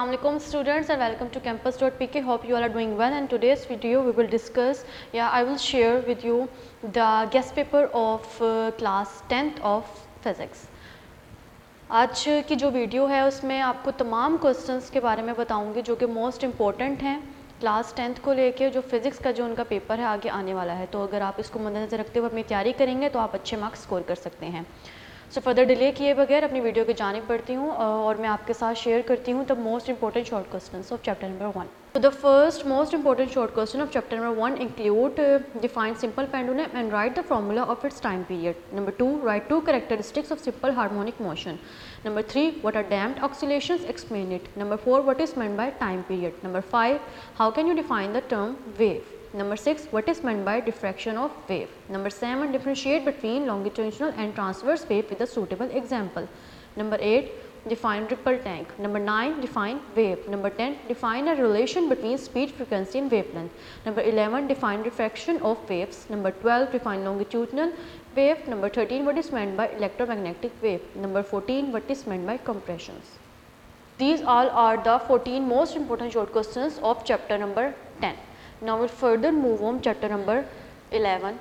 Assalamualaikum students and welcome to campus.pk. Hope you all are doing well, and today's video we will discuss, I will share with you the guest paper of class 10th of physics. आज की जो video है उसमें आपको तमाम questions के बारे में बताऊंगी जो कि मोस्ट इम्पोर्टेंट हैं क्लास 10th को लेके, जो फिज़िक्स का जो उनका पेपर है आगे आने वाला है। तो अगर आप इसको मद्देनज़र रखते हुए अपनी तैयारी करेंगे तो आप अच्छे मार्क्स स्कोर कर सकते हैं। सो फर्दर डिले किए बगैर अपनी वीडियो की जानिब बढ़ती हूँ और मैं आपके साथ शेयर करती हूँ the most important short questions of chapter number 1. So the first most important short question of chapter number 1 include define simple pendulum and write the formula of its time period. Number 2, write two characteristics of simple harmonic motion. Number 3, what are damped oscillations? Explain it. Number 4, what is meant by time period? Number 5, how can you define the term wave? Number 6, what is meant by diffraction of wave? Number 7, differentiate between longitudinal and transverse wave with a suitable example. Number 8, define ripple tank. Number 9, define wave. Number 10, define a relation between speed, frequency and wavelength. Number 11, define diffraction of waves. Number 12, define longitudinal wave. Number 13, what is meant by electromagnetic wave. Number 14, what is meant by compressions. These all are the 14 most important short questions of chapter number 10. Now we'll further move on chapter number 11.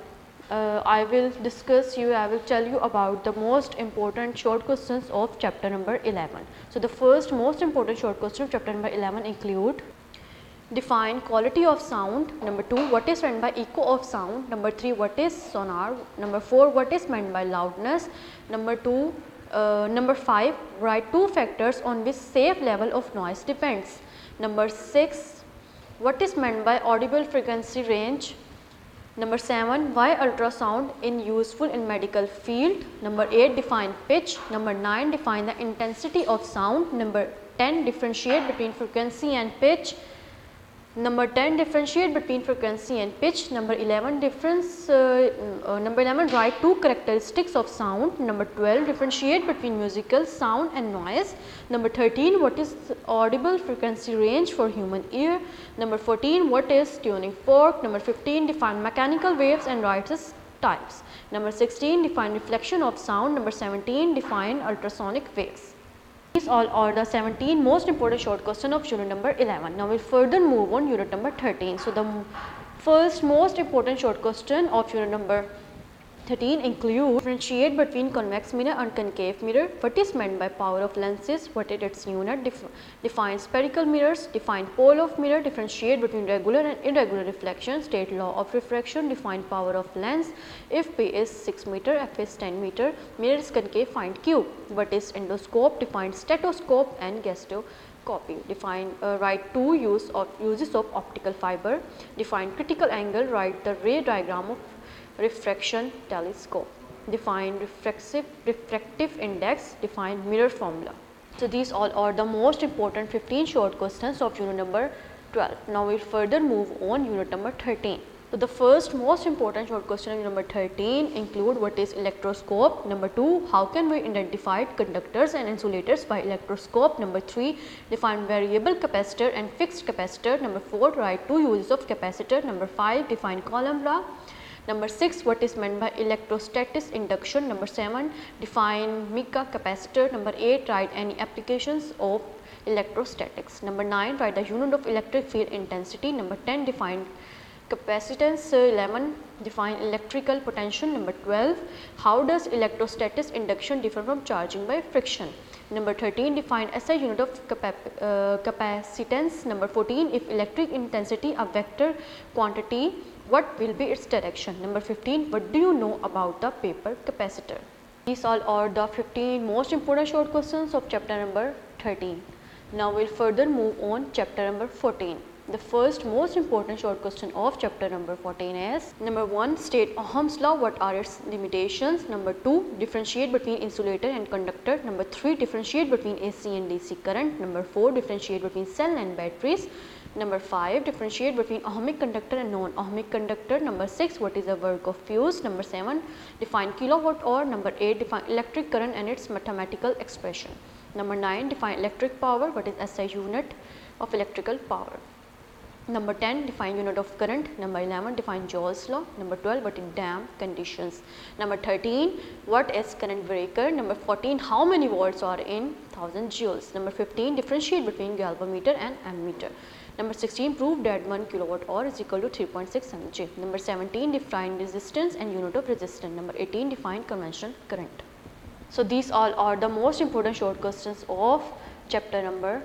I will tell you about the most important short questions of chapter number 11. So the first most important short question of chapter number 11 include define quality of sound. Number 2, what is meant by echo of sound. Number 3, what is sonar. Number 4, what is meant by loudness. Number 5, write two factors on which safe level of noise depends. Number 6, what is meant by audible frequency range. Number 7, why ultrasound is useful in medical field. Number 8, define pitch. Number 9, define the intensity of sound. Number 10, differentiate between frequency and pitch. Number 10, differentiate between frequency and pitch. Number 11, write two characteristics of sound. Number 12, differentiate between musical sound and noise. Number 13, what is audible frequency range for human ear. Number 14, what is tuning fork. Number 15, define mechanical waves and write its types. Number 16, define reflection of sound. Number 17, define ultrasonic waves. These all are the 17 most important short questions of unit number 11. Now we'll further move on unit number 13. So the first most important short question of unit number 13 include differentiate between convex mirror and concave mirror. What is meant by power of lenses? What is its unit? Define spherical mirrors. Define pole of mirror. Differentiate between regular and irregular reflection. State law of refraction. Define power of lens. If P is 6 meter, F is 10 meter. Mirror is concave, find Q. What is endoscope? Define stethoscope and gastroscopy. Write two uses of optical fiber. Define critical angle. Write the ray diagram of refraction telescope. Define refractive index. Define mirror formula. So these all are the most important 15 short questions of unit number 12. Now we'll further move on unit number 13. So the first most important short question of unit number 13 include what is electroscope. Number 2, how can we identify conductors and insulators by electroscope. Number 3, define variable capacitor and fixed capacitor. Number 4, write two uses of capacitor. Number 5, define Coulomb law. Number 6, what is meant by electrostatic induction. Number 7, define mica capacitor. Number 8, write any applications of electrostatics. Number 9, write the unit of electric field intensity. Number 10, define capacitance. 11, define electrical potential. Number 12, how does electrostatic induction differ from charging by friction. Number 13, define SI unit of capacitance. Number 14, if electric intensity a vector quantity, what will be its direction. Number 15, what do you know about the paper capacitor. These all are the 15 most important short questions of chapter number 13. Now we'll further move on chapter number 14. The first most important short question of chapter number 14 is number 1, state Ohm's law, what are its limitations. Number 2, differentiate between insulator and conductor. Number 3, differentiate between AC and DC current. Number 4, differentiate between cell and batteries. Number 5, differentiate between ohmic conductor and non-ohmic conductor. Number 6, what is the work of fuse. Number 7, define kilowatt hour. Number 8, define electric current and its mathematical expression. Number 9, define electric power, what is SI unit of electrical power. Number 10, define unit of current. Number 11, define Joule's law. Number 12, what is dam conditions. Number 13, what is current breaker. Number 14, how many volts are in 1000 joules. Number 15, differentiate between galvanometer and ammeter. Number 16, prove that 1 kilowatt hour is equal to 3.6 mJ. Number 17, define resistance and unit of resistance. Number 18, define conventional current. So these all are the most important short questions of chapter number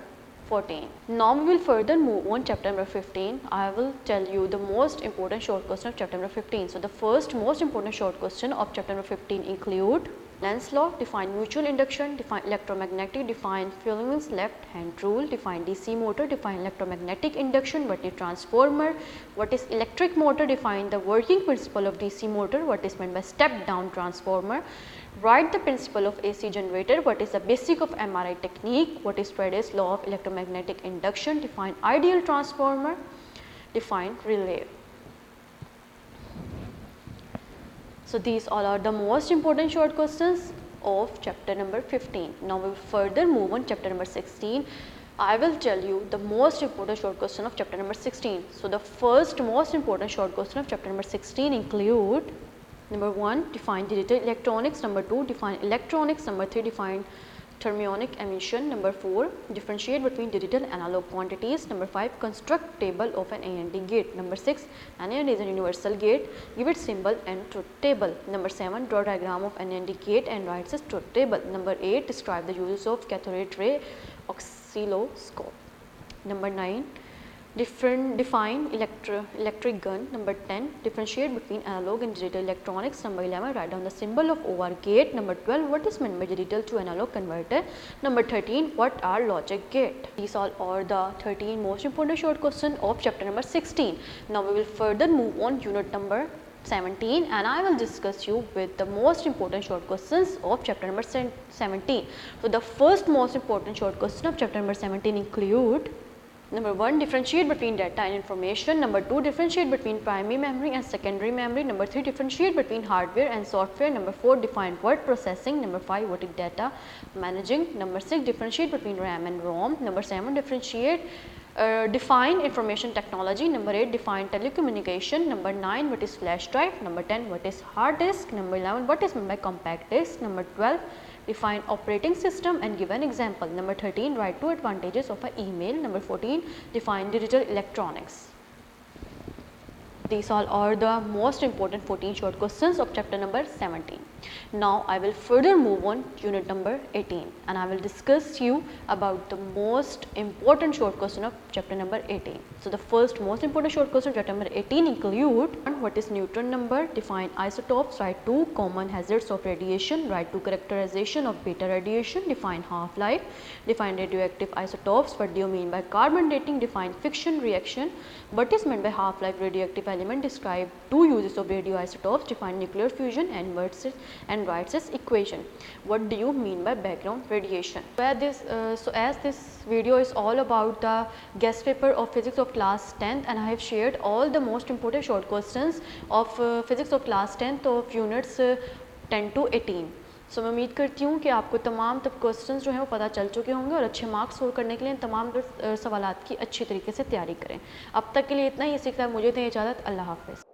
14. Now we will further move on chapter number 15. I will tell you the most important short question of chapter number 15. So the first most important short question of chapter number 15 include Lenz's law, define mutual induction, define electromagnetic, define Fleming's left hand rule, define DC motor, define electromagnetic induction, what is transformer, what is electric motor, define the working principle of DC motor, what is meant by step down transformer, write the principle of AC generator, what is the basic of MRI technique, what is Faraday's law of electromagnetic induction, define ideal transformer, define relay. So these all are the most important short questions of chapter number 15. Now we will further move on chapter number 16. I will tell you the most important short question of chapter number 16. So the first most important short question of chapter number 16 include number 1, define digital electronics. Number 2, define electronics. Number 3, define thermionic emission. Number 4, differentiate between digital analog quantities. Number 5, construct table of an AND gate. Number 6, an AND is a universal gate, give its symbol and truth table. Number 7, draw diagram of an AND gate and write its truth table. Number 8, describe the uses of cathode ray oscilloscope. Number 9, define electric gun. Number 10, differentiate between analog and digital electronics. Number 11, write down the symbol of OR gate. Number 12, what is meant by digital to analog converter. Number 13, what are logic gate. These all are the 13 most important short questions of chapter number 16. Now we will further move on unit number 17 and I will discuss you with the most important short questions of chapter number 17. So the first most important short question of chapter number 17 include number 1, differentiate between data and information. Number 2, differentiate between primary memory and secondary memory. Number 3, differentiate between hardware and software. Number 4, define word processing. Number 5, what is data managing. Number 6, differentiate between RAM and ROM. Number 7, define information technology. Number 8, define telecommunication. Number 9, what is flash drive. Number 10, what is hard disk. Number 11, what is meant by compact disk. Number 12, define operating system and give an example. Number 13, write 2 advantages of an email. Number 14, define digital electronics. These all are the most important 14 short questions of chapter number 17. Now I will further move on unit number 18 and I will discuss you about the most important short question of chapter number 18. So the first most important short question of chapter number 18 include what is neutron number, define isotopes, write 2 common hazards of radiation, write 2 characterization of beta radiation, define half-life, define radioactive isotopes, what do you mean by carbon dating, define fission reaction, what is meant by half-life radioactive element, describe 2 uses of radioisotopes, define nuclear fusion and writes its equation. What do you mean by background radiation? So as this video is all about the guest paper of physics of class 10th and I have shared all the most important short questions of physics of class 10th of units 10 to 18. सो मैं उम्मीद करती हूँ कि आपको तमाम तब questions जो हैं वो पता चल चुके होंगे और अच्छे मार्क्स स्कोर करने के लिए तमाम सवालात की अच्छी तरीके से तैयारी करें। अब तक के लिए इतना ही, सीखता है मुझे दें इजाज़त। अल्लाह हाफ़िज़।